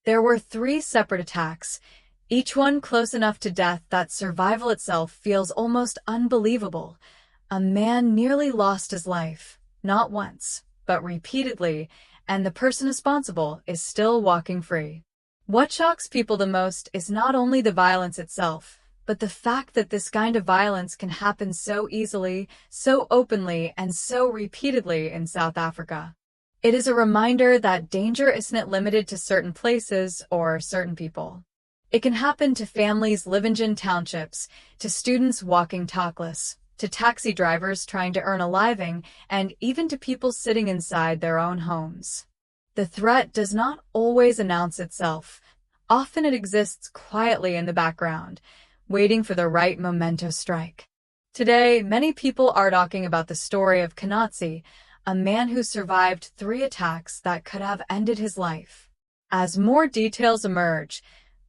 There were three separate attacks, each one close enough to death that survival itself feels almost unbelievable. A man nearly lost his life, not once, but repeatedly, and the person responsible is still walking free. What shocks people the most is not only the violence itself, but the fact that this kind of violence can happen so easily, so openly, and so repeatedly in South Africa. It is a reminder that danger isn't limited to certain places or certain people. It can happen to families living in townships, to students walking talkless, to taxi drivers trying to earn a living, and even to people sitting inside their own homes. The threat does not always announce itself. Often it exists quietly in the background, waiting for the right memento strike. Today, many people are talking about the story of Mkhwanazi, a man who survived 3 attacks that could have ended his life. As more details emerge,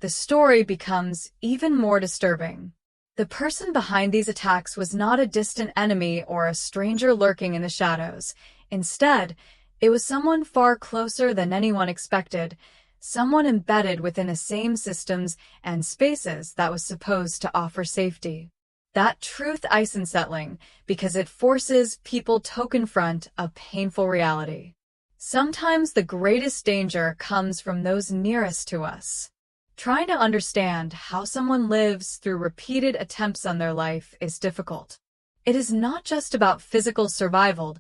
the story becomes even more disturbing. The person behind these attacks was not a distant enemy or a stranger lurking in the shadows. Instead, it was someone far closer than anyone expected, someone embedded within the same systems and spaces that was supposed to offer safety. That truth is unsettling because it forces people to confront a painful reality. Sometimes the greatest danger comes from those nearest to us. Trying to understand how someone lives through repeated attempts on their life is difficult. It is not just about physical survival.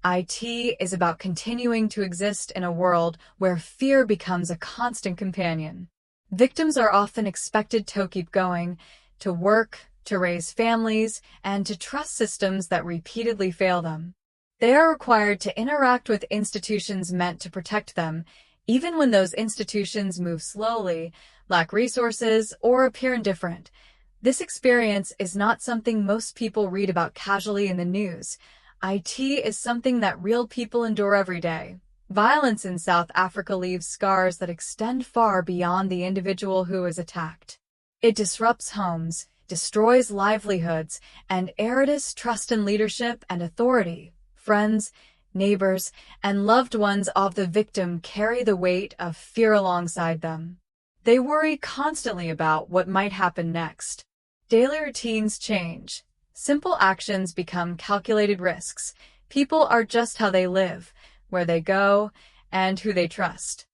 It is about continuing to exist in a world where fear becomes a constant companion. Victims are often expected to keep going, to work, to raise families, and to trust systems that repeatedly fail them. They are required to interact with institutions meant to protect them, even when those institutions move slowly, lack resources, or appear indifferent. This experience is not something most people read about casually in the news. It is something that real people endure every day. Violence in South Africa leaves scars that extend far beyond the individual who is attacked. It disrupts homes, destroys livelihoods, and erodes trust in leadership and authority. Friends, neighbors, and loved ones of the victim carry the weight of fear alongside them. They worry constantly about what might happen next. Daily routines change. Simple actions become calculated risks. People are just how they live, where they go, and who they trust.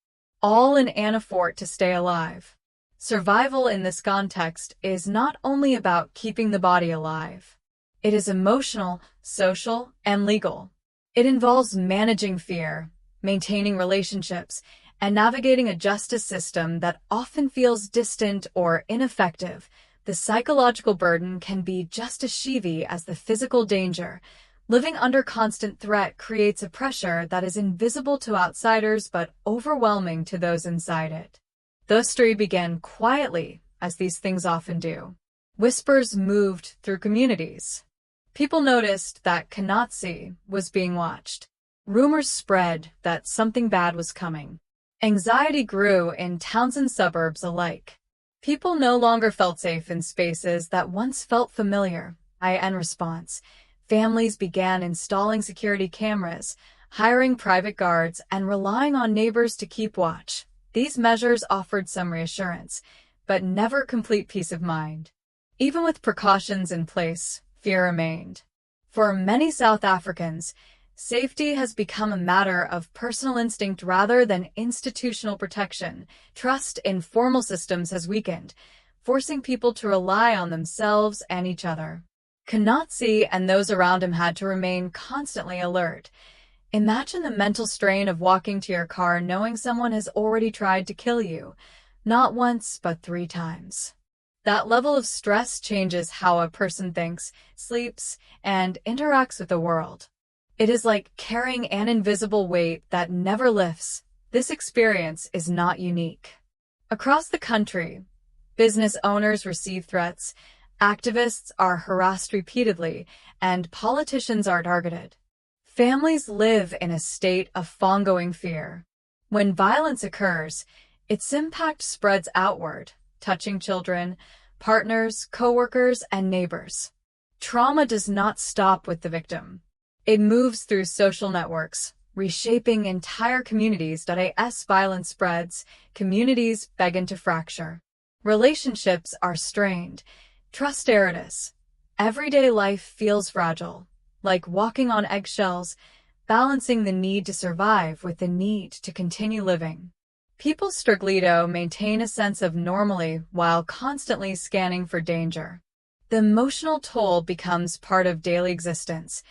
All in an effort to stay alive. Survival in this context is not only about keeping the body alive. It is emotional, social, and legal. It involves managing fear, maintaining relationships, and navigating a justice system that often feels distant or ineffective. The psychological burden can be just as heavy as the physical danger. Living under constant threat creates a pressure that is invisible to outsiders but overwhelming to those inside it. The story began quietly, as these things often do. Whispers moved through communities. People noticed that Mkhwanazi was being watched. Rumors spread that something bad was coming. Anxiety grew in towns and suburbs alike. People no longer felt safe in spaces that once felt familiar. In response, families began installing security cameras, hiring private guards, and relying on neighbors to keep watch. These measures offered some reassurance, but never complete peace of mind. Even with precautions in place, fear remained. For many South Africans, safety has become a matter of personal instinct rather than institutional protection. Trust in formal systems has weakened, forcing people to rely on themselves and each other. Mkhwanazi and those around him had to remain constantly alert. Imagine the mental strain of walking to your car knowing someone has already tried to kill you, not once but 3 times. That level of stress changes how a person thinks, sleeps, and interacts with the world. It is like carrying an invisible weight that never lifts. This experience is not unique. Across the country, business owners receive threats, activists are harassed repeatedly, and politicians are targeted. Families live in a state of ongoing fear. When violence occurs, its impact spreads outward, touching children, partners, coworkers, and neighbors. Trauma does not stop with the victim. It moves through social networks, reshaping entire communities. As violence spreads, communities begin to fracture. Relationships are strained, trust erodes. Everyday life feels fragile, like walking on eggshells, balancing the need to survive with the need to continue living. People struggle maintain a sense of normalcy while constantly scanning for danger. The emotional toll becomes part of daily existence.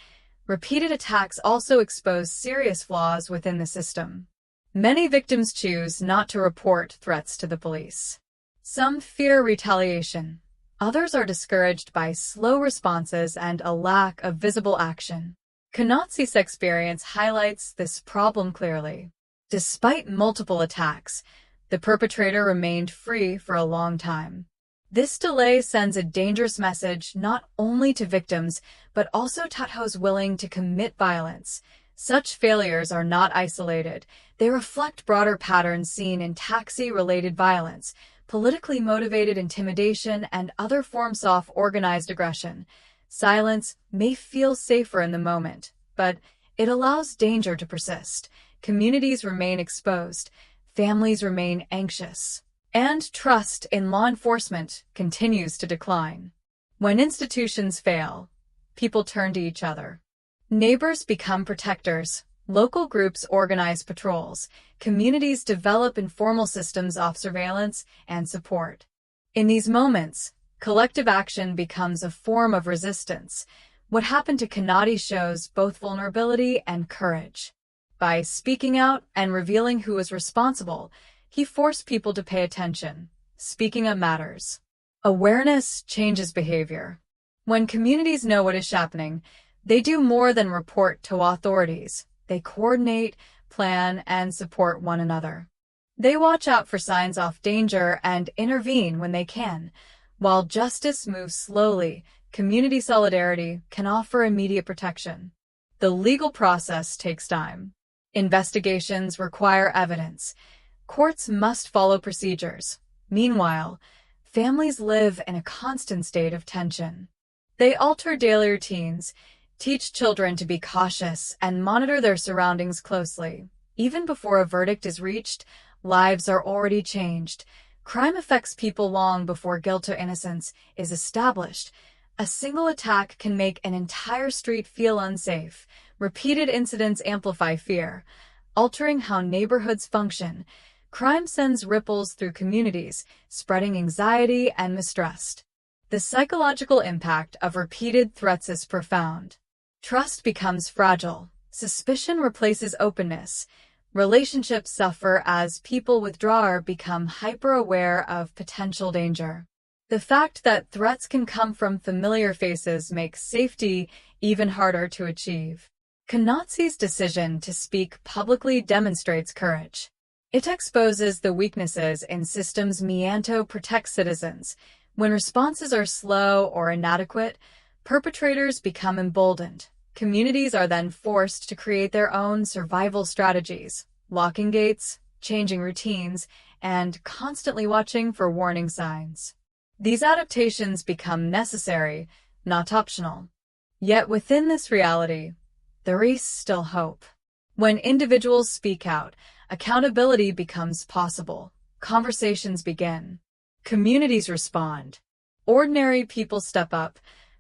Repeated attacks also expose serious flaws within the system. Many victims choose not to report threats to the police. Some fear retaliation. Others are discouraged by slow responses and a lack of visible action. Mkhwanazi's experience highlights this problem clearly. Despite multiple attacks, the perpetrator remained free for a long time. This delay sends a dangerous message not only to victims, but also to those willing to commit violence. Such failures are not isolated. They reflect broader patterns seen in taxi-related violence, politically motivated intimidation, and other forms of organized aggression. Silence may feel safer in the moment, but it allows danger to persist. Communities remain exposed, families remain anxious, and trust in law enforcement continues to decline. When institutions fail, people turn to each other. Neighbors become protectors, local groups organize patrols, communities develop informal systems of surveillance and support. In these moments, collective action becomes a form of resistance. What happened to Mkhwanazi shows both vulnerability and courage. By speaking out and revealing who was responsible, he forced people to pay attention. Speaking up matters. Awareness changes behavior. When communities know what is happening, they do more than report to authorities. They coordinate, plan, and support one another. They watch out for signs of danger and intervene when they can. While justice moves slowly, community solidarity can offer immediate protection. The legal process takes time. Investigations require evidence. Courts must follow procedures. Meanwhile, families live in a constant state of tension. They alter daily routines, teach children to be cautious, and monitor their surroundings closely. Even before a verdict is reached, lives are already changed. Crime affects people long before guilt or innocence is established. A single attack can make an entire street feel unsafe. Repeated incidents amplify fear, altering how neighborhoods function. Crime sends ripples through communities, spreading anxiety and mistrust. The psychological impact of repeated threats is profound. Trust becomes fragile. Suspicion replaces openness. Relationships suffer as people withdraw or become hyper-aware of potential danger. The fact that threats can come from familiar faces makes safety even harder to achieve. Mkhwanazi's decision to speak publicly demonstrates courage. It exposes the weaknesses in systems meant to protect citizens. When responses are slow or inadequate, perpetrators become emboldened. Communities are then forced to create their own survival strategies, locking gates, changing routines, and constantly watching for warning signs. These adaptations become necessary, not optional. Yet within this reality, there is still hope. When individuals speak out, accountability becomes possible. Conversations begin. Communities respond. Ordinary people step up,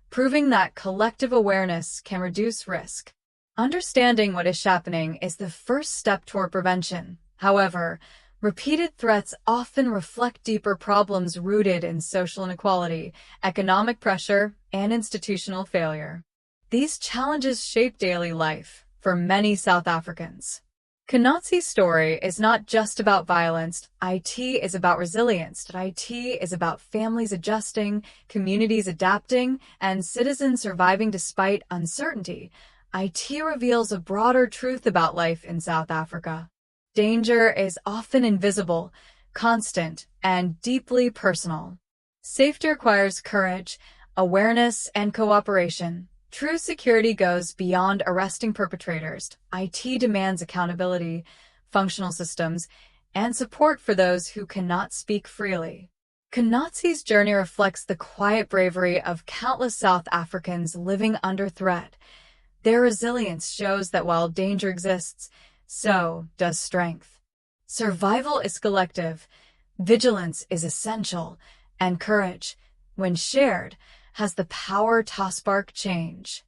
proving that collective awareness can reduce risk. Understanding what is happening is the first step toward prevention. However, repeated threats often reflect deeper problems rooted in social inequality, economic pressure, and institutional failure. These challenges shape daily life for many South Africans. Mkhwanazi's story is not just about violence. It is about resilience. It is about families adjusting, communities adapting, and citizens surviving despite uncertainty. It reveals a broader truth about life in South Africa. Danger is often invisible, constant, and deeply personal. Safety requires courage, awareness, and cooperation. True security goes beyond arresting perpetrators. It demands accountability, functional systems, and support for those who cannot speak freely. Mkhwanazi's journey reflects the quiet bravery of countless South Africans living under threat. Their resilience shows that while danger exists, so does strength. Survival is collective, vigilance is essential, and courage, when shared, has the power to spark change.